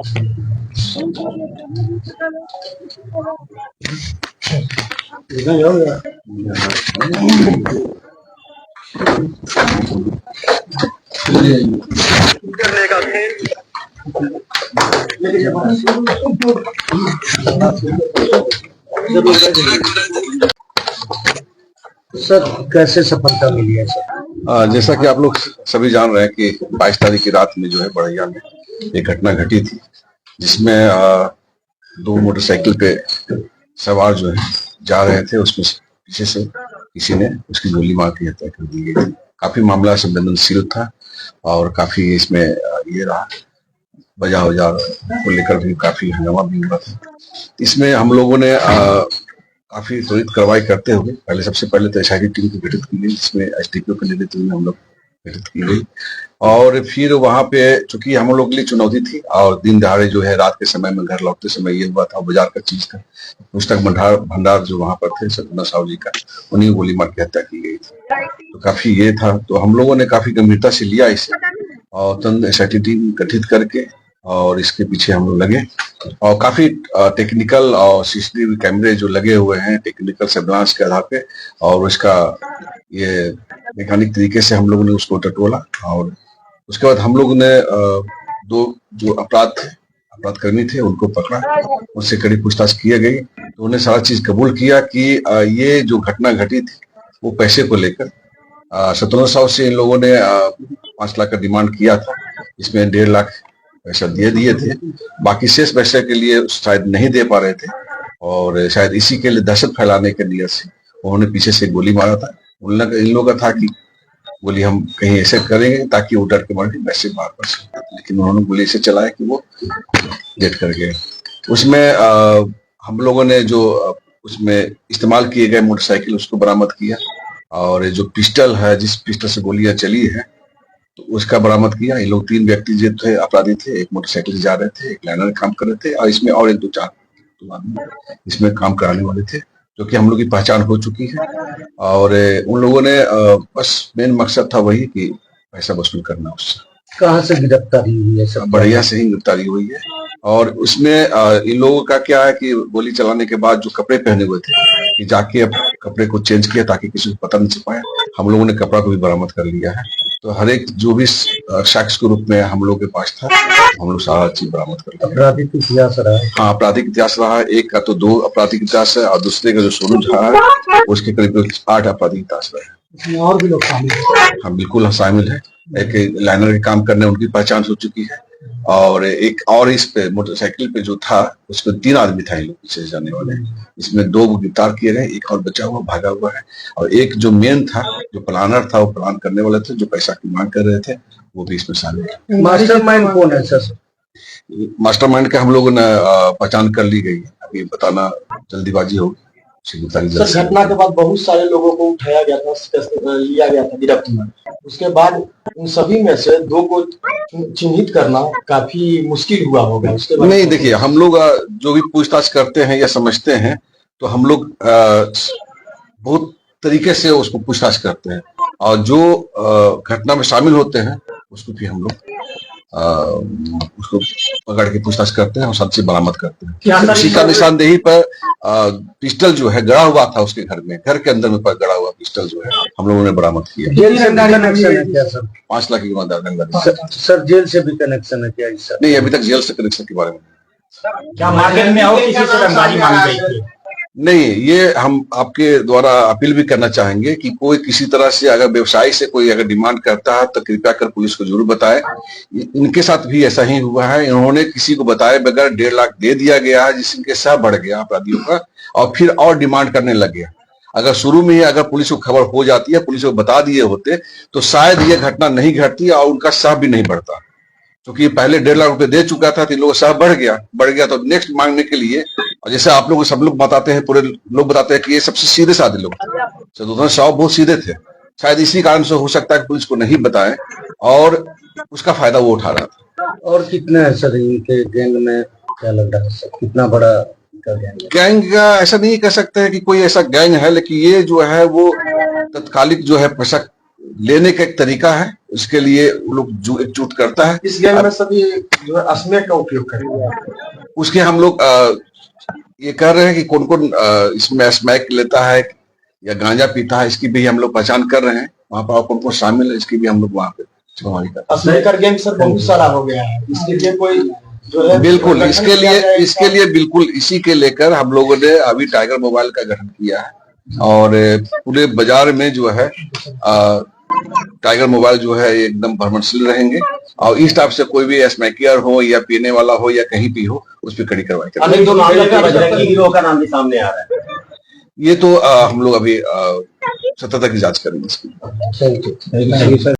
Sir कैसे सफलता मिली है सर? जैसा कि आप लोग सभी जान रहे हैं कि 22 तारीख की रात में जो है बड़ैया में एक घटना घटी थी, जिसमें दो मोटरसाइकिल पे सवार जो है जा रहे थे, उसमें पीछे से किसी ने उसकी गोली मार के हत्या कर दी गई थी। काफी मामला संवेदनशील था और काफी इसमें ये रहा, बजा वजा को लेकर भी काफी हंगामा भी हुआ था। इसमें हम लोगों ने काफी त्वरित कार्रवाई करते हुए सबसे पहले तो एसआईटी टीम की गठित की गई, जिसमें एसडीपीओ के नेतृत्व में हम लोग गठित की गई। और फिर वहां पे चूंकि हम लोग के लिए चुनौती थी और दिन दहाड़े जो है रात के समय में घर लौटते समय ये हुआ था, बाजार का चीज था, पुस्तक भंडार जो वहां पर थे सतना साहू जी का, उन्हीं गोली मार के हत्या की गई थी। तो काफी ये था, तो हम लोगों ने काफी गंभीरता से लिया इसे और तुरंत एसआईटी टीम गठित करके और इसके पीछे हम लोग लगे और काफी टेक्निकल और सीसीटीवी कैमरे जो लगे हुए हैं टेक्निकल सर्विलांस के आधार पे और उसका ये मैकेनिक तरीके से हम लोगों ने उसको टटोला। और उसके बाद हम लोगों ने दो जो अपराधकर्मी थे उनको पकड़ा, उनसे कड़ी पूछताछ की गई, तो उन्हें सारा चीज कबूल किया कि ये जो घटना घटी थी वो पैसे को लेकर सतना साहू से इन लोगों ने 5 लाख का डिमांड किया था, इसमें 1.5 लाख पैसा दे दिए थे, बाकी शेष पैसे के लिए शायद नहीं दे पा रहे थे और शायद इसी के लिए दहशत फैलाने के लिए से उन्होंने पीछे से गोली मारा था। इन लोगों का था कि गोली हम कहीं ऐसे करेंगे ताकि वो डर के मारे वैसे मार कर सकते, लेकिन उन्होंने गोली ऐसे चलाया कि वो डेट कर गए। उसमें हम लोगों ने जो उसमें इस्तेमाल किए गए मोटरसाइकिल उसको बरामद किया और जो पिस्टल है, जिस पिस्टल से गोलियां चली है, तो उसका बरामद किया। ये लोग 3 व्यक्ति जो थे अपराधी थे, एक मोटरसाइकिल से जा रहे थे, एक लाइनर में काम कर रहे थे और इसमें और 1-2-4 आदमी इसमें काम कराने वाले थे, जो कि हम लोग की पहचान हो चुकी है। और उन लोगों ने बस मेन मकसद था वही कि पैसा वसूल करना उससे। कहाँ से गिरफ्तारी हुई है सर? बढ़िया से ही गिरफ्तारी हुई है। और उसमें इन लोगों का क्या है कि गोली चलाने के बाद जो कपड़े पहने हुए थे कि जाके अब कपड़े को चेंज किया ताकि किसी को पता नहीं चल पाए, हम लोगों ने कपड़ा को भी बरामद कर लिया है। तो हर एक जो भी शख्स के रूप में हम लोग के पास था, हम लोग सारा चीज बरामद कर लिया। आपराधिक इतिहास रहा है? हाँ, आपराधिक इतिहास रहा है। एक का तो 2 आपराधिक इतिहास है और दूसरे का जो सोनू झा है उसके करीब 8 आपराधिक इतिहास रहे हैं। इसमें और भी लोग शामिल हैं? हाँ बिल्कुल शामिल है। एक लाइनर के काम करने उनकी पहचान हो चुकी है और एक और इस पे मोटरसाइकिल पे जो था उसमें 3 आदमी था, इन लोग पीछे जाने वाले। इसमें 2 गिरफ्तार किए गए, एक और बचा हुआ भागा हुआ है और एक जो मेन था, जो प्लानर था, वो प्लान करने वाले थे, जो पैसा की मांग कर रहे थे, वो भी इसमें शामिल है। मास्टरमाइंड कौन है सर? मास्टरमाइंड का हम लोगों ने पहचान कर ली गई है, अभी बताना जल्दीबाजी होगी। सर घटना के बाद बहुत सारे लोगों को उठाया गया था, लिया गया था गिरफ्त में, उसके बाद उन सभी में से 2 को चिन्हित करना काफी मुश्किल हुआ होगा। उसके बाद नहीं, देखिए हम लोग जो भी पूछताछ करते हैं या समझते हैं तो हम लोग बहुत तरीके से उसको पूछताछ करते हैं और जो घटना में शामिल होते हैं उसको भी हम लोग उसको पकड़ के पूछताछ करते हैं और सबसे बरामद करते हैं। उसी का निशानदेही पर पिस्टल जो है गड़ा हुआ था उसके घर में, घर के अंदर में गड़ा हुआ पिस्टल जो है हम लोगों ने बरामद किया। जेल से कनेक्शन है क्या सर? 5 लाख की सर जेल से भी कनेक्शन है क्या सर? नहीं, अभी तक जेल से कनेक्शन के बारे में क्या मार्केट में और किसी से रंगदारी मांगी गई थी? नहीं, ये हम आपके द्वारा अपील भी करना चाहेंगे कि कोई किसी तरह से अगर व्यवसायी से कोई अगर डिमांड करता है तो कृपया कर पुलिस को जरूर बताए। इनके साथ भी ऐसा ही हुआ है, इन्होंने किसी को बताए बगैर 1.5 लाख दे दिया गया है, जिसके सह बढ़ गया अपराधियों का और फिर और डिमांड करने लग गया। अगर शुरू में ही अगर पुलिस को खबर हो जाती है, पुलिस को बता दिए होते तो शायद ये घटना नहीं घटती और उनका सह भी नहीं बढ़ता, क्योंकि पहले 1.5 लाख रुपए दे चुका था तो इन लोगों का सह बढ़ गया तो नेक्स्ट मांगने के लिए, और जैसे आप लोग सब लोग बताते हैं, पूरे लोग बताते हैं कि ये सबसे सीधे साधे लोग थे, साहब बहुत सीधे थे, शायद इसी कारण से हो सकता है कि पुलिस को नहीं बताएं और उसका फायदा वो उठा रहा था। और कितने हैं सर इनके गैंग में, क्या लग रहा है सर, कितना बड़ा गैंग का ऐसा नहीं कह सकते हैं कि कोई ऐसा गैंग है, लेकिन ये जो है वो तत्कालिक जो है पैसा लेने का एक तरीका है, उसके लिए वो लोग एकजुट करता है। इस गेम में सभी जो है स्मैक का उपयोग करते हैं। उसके हम लोग ये कर रहे हैं कि कौन कौन इसमें स्मैक लेता है या गांजा पीता है, इसकी भी हम लोग पहचान कर रहे हैं। वहाँ पर कौन कौन शामिल है, इसकी भी हम लोग वहाँ पे छानबीन कर रहे हैं। स्मैकर गेम सर बहुत सारा हो गया है, इसके लिए कोई जो है बिल्कुल इसके लिए बिल्कुल इसी के लेकर हम लोगों ने अभी टाइगर मोबाइल का गठन किया है और पूरे बाजार में जो है टाइगर मोबाइल जो है एकदम भ्रमणशील रहेंगे और इस टाइप से कोई भी स्मैकियर हो या पीने वाला हो या कहीं भी हो उस पर कड़ी कार्रवाई करेंगे। अनेक बजरंगी हीरो का नाम भी सामने आ रहा है। ये तो हम लोग अभी सतर्कता की जांच करेंगे इसकी।